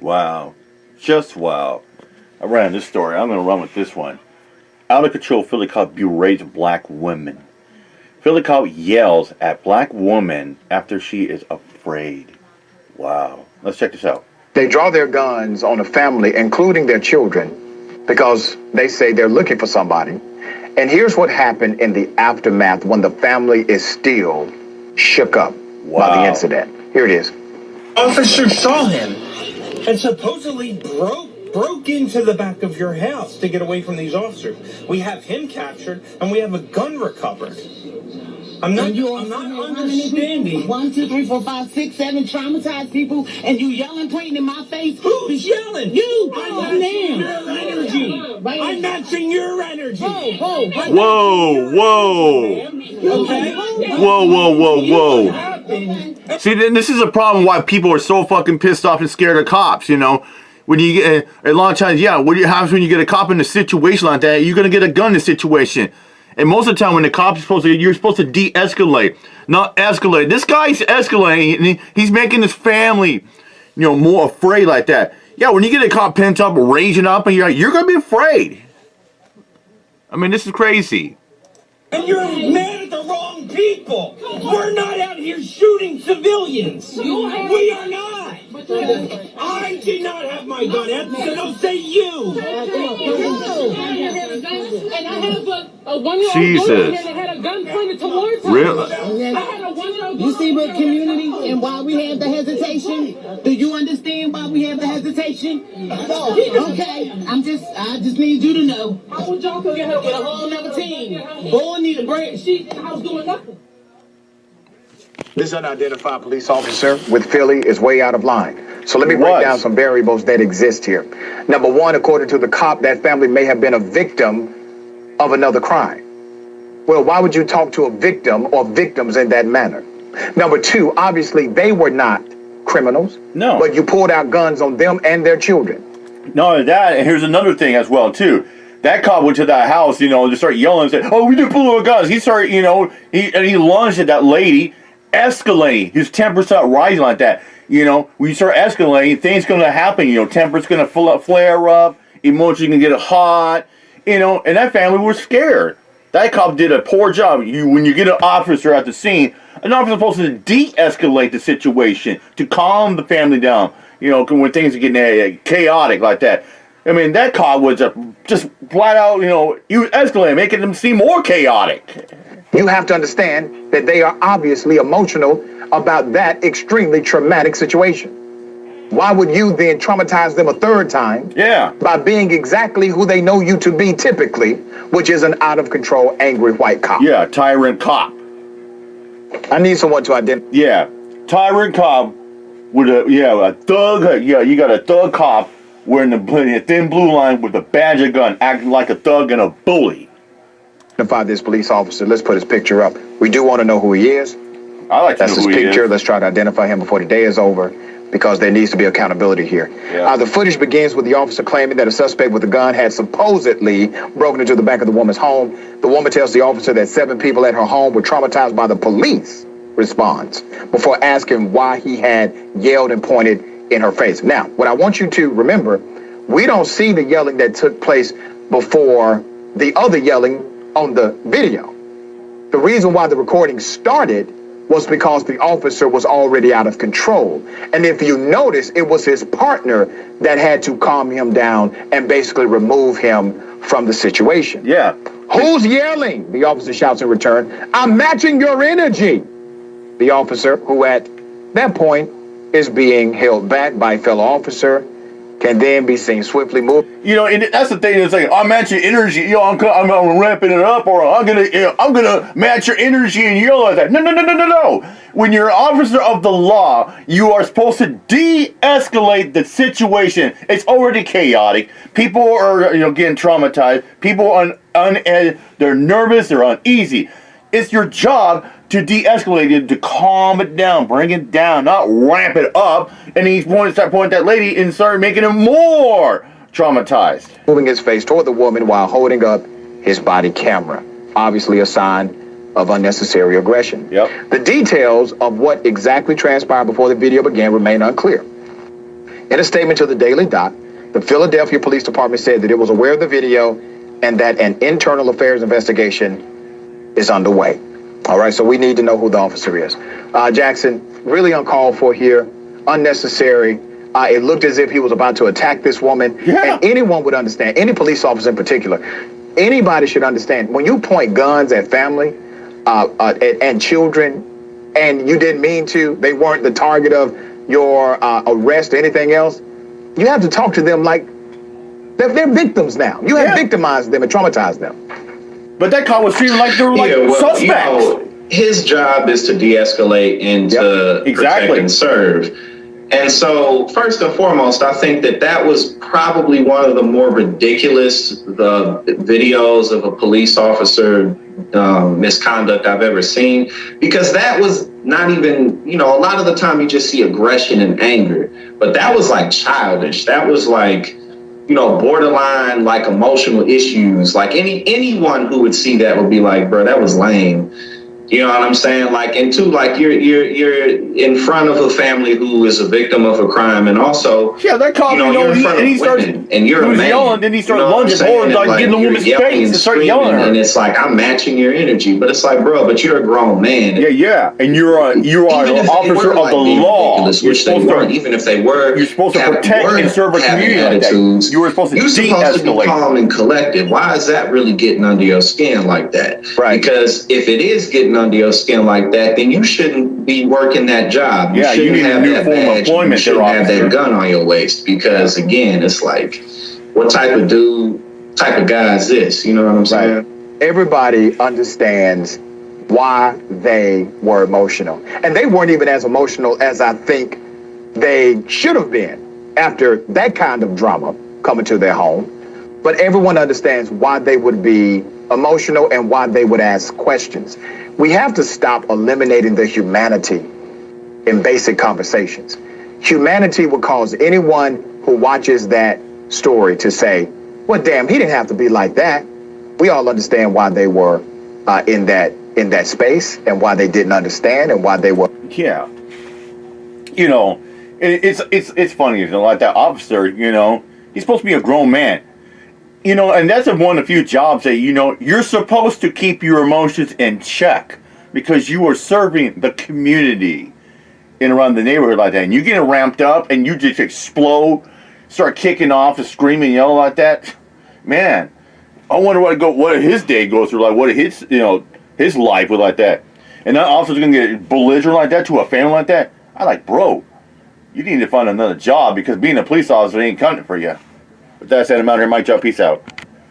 Wow. Just wow. I ran this story. I'm going to run with this one. Out of control Philly cop berates black women. Philly cop yells at black woman after she is afraid. Wow. Let's check this out. They draw their guns on a family, including their children, because they say they're looking for somebody. And here's what happened in the aftermath when the family is still shook up by the incident. Here it is. Officer saw him and supposedly broke into the back of your house to get away from these officers. We have him captured and we have a gun recovered. I'm not understanding. 1, 2, 3, 4, 5, 6, 7 traumatized people, and you yelling, pointing in my face. Who's yelling? You! I'm matching your energy. I'm matching your energy. Whoa, whoa. Okay? Whoa. See, this is a problem why people are so fucking pissed off and scared of cops, you know? When you get, a lot of times, what happens when you get a cop in a situation like that? You're going to get a gun in a situation. And most of the time when the cop's you're supposed to de-escalate, not escalate. This guy's escalating, and he's making his family, more afraid like that. Yeah, when you get a cop pent up, raging up, and you're going to be afraid. I mean, this is crazy. And you're mad at the wrong people. We're not out here shooting civilians. We are not. I did not have my gun out, so don't say you. And I have a 1-year-old Jesus. daughter that had a gun pointed towards her. Really? I had a 1-year-old. You see what community and why we have the hesitation? Do you understand why we have the hesitation? Okay, I just need you to know. I want y'all to get a whole nother team. Boy need a break. She in the house doing nothing. This unidentified police officer with Philly is way out of line. So let me break down some variables that exist here. Number one, according to the cop, that family may have been a victim of another crime. Well, why would you talk to a victim or victims in that manner? Number two, obviously they were not criminals. No. But you pulled out guns on them and their children. Not only that, and here's another thing as well, too. That cop went to that house, to start yelling and said, "Oh, we did pull out guns." He started, he lunged at that lady, escalating. His temper started rising like that. When you start escalating, things going to happen. Temper's going to flare up, emotions going to get hot, and that family was scared. That cop did a poor job. When you get an officer at the scene, an officer is supposed to de-escalate the situation, to calm the family down, when things are getting chaotic like that. I mean, that cop was just flat out, he was escalating, making them seem more chaotic. You have to understand that they are obviously emotional about that extremely traumatic situation. Why would you then traumatize them a third time? Yeah. By being exactly who they know you to be typically, which is an out-of-control, angry white cop. Yeah, tyrant cop. I need someone to identify. Yeah, tyrant cop with a thug. Yeah, you got a thug cop wearing the thin blue line with a badge of gun, acting like a thug and a bully. Identify this police officer. Let's put his picture up. We do want to know who he is. I like to That's know who his picture. He is. Let's try to identify him before the day is over, because there needs to be accountability here. Yeah. The footage begins with the officer claiming that a suspect with a gun had supposedly broken into the back of the woman's home. The woman tells the officer that 7 people at her home were traumatized by the police response before asking why he had yelled and pointed in her face. Now, what I want you to remember, we don't see the yelling that took place before the other yelling on the video. The reason why the recording started was because the officer was already out of control. And if you notice, it was his partner that had to calm him down and basically remove him from the situation. Yeah. Who's yelling? The officer shouts in return. I'm matching your energy. The officer, who at that point is being held back by a fellow officer, can then be seen swiftly move. And that's the thing. It's like, I'm matching energy. I'm ramping it up, or I'm gonna match your energy and yell like that. No. When you're an officer of the law, you are supposed to de-escalate the situation. It's already chaotic. People are, getting traumatized. People are they're nervous. They're uneasy. It's your job to de-escalate it, to calm it down, bring it down, not ramp it up. And he's pointing at that lady and started making him more traumatized. Moving his face toward the woman while holding up his body camera. Obviously a sign of unnecessary aggression. Yep. The details of what exactly transpired before the video began remain unclear. In a statement to the Daily Dot, the Philadelphia Police Department said that it was aware of the video and that an internal affairs investigation is underway. All right, so we need to know who the officer is. Jackson, really uncalled for here, unnecessary. It looked as if he was about to attack this woman. Yeah. And anyone would understand, any police officer in particular, anybody should understand, when you point guns at family and children, and you didn't mean to, they weren't the target of your arrest or anything else, you have to talk to them like they're victims now. You have victimized them and traumatized them. But that cop was treated like they were like suspects. You know, his job is to de-escalate and to protect and serve. And so, first and foremost, I think that was probably one of the more ridiculous videos of a police officer misconduct I've ever seen, because that was not even, a lot of the time you just see aggression and anger, but that was like childish. That was like, borderline like emotional issues. Like anyone who would see that would be like, bro, that was lame. You know what I'm saying? Like, and two, like you're in front of a family who is a victim of a crime, and also, that cop, you're in front of women, and you're a man. Yelling, then he started lunging forward, like getting the woman's face and start yelling at her. And it's like, I'm matching your energy, but it's like, bro, but you're a grown man. Yeah, and you are an officer of the law. Which they weren't, even if they were. You're supposed to protect and serve a community like that. You were supposed to de-escalate. You're supposed to be calm and collected. Why is that really getting under your skin like that? Right. Because if it is getting under your skin like that, then you shouldn't be working that job. You need a new form of employment. You shouldn't have that gun on your waist, because again, it's like, what type of guy is this? You know what I'm saying? Right. Everybody understands why they were emotional. And they weren't even as emotional as I think they should have been after that kind of drama coming to their home. But everyone understands why they would be emotional and why they would ask questions. We have to stop eliminating the humanity in basic conversations. Humanity would cause anyone who watches that story to say, well, damn, he didn't have to be like that. We all understand why they were in that space, and why they didn't understand, and why they were. Yeah. It's funny, like that officer, he's supposed to be a grown man. And that's one of the few jobs that, you're supposed to keep your emotions in check, because you are serving the community in around the neighborhood like that. And you get ramped up and you just explode, start kicking off and screaming, yelling like that. Man, I wonder what his day goes through, like what his life was like that. And that officer's going to get belligerent like that to a family like that. I like, bro, you need to find another job, because being a police officer ain't cutting it for you. But that's it. I'm out here. Mike Joe. Peace out.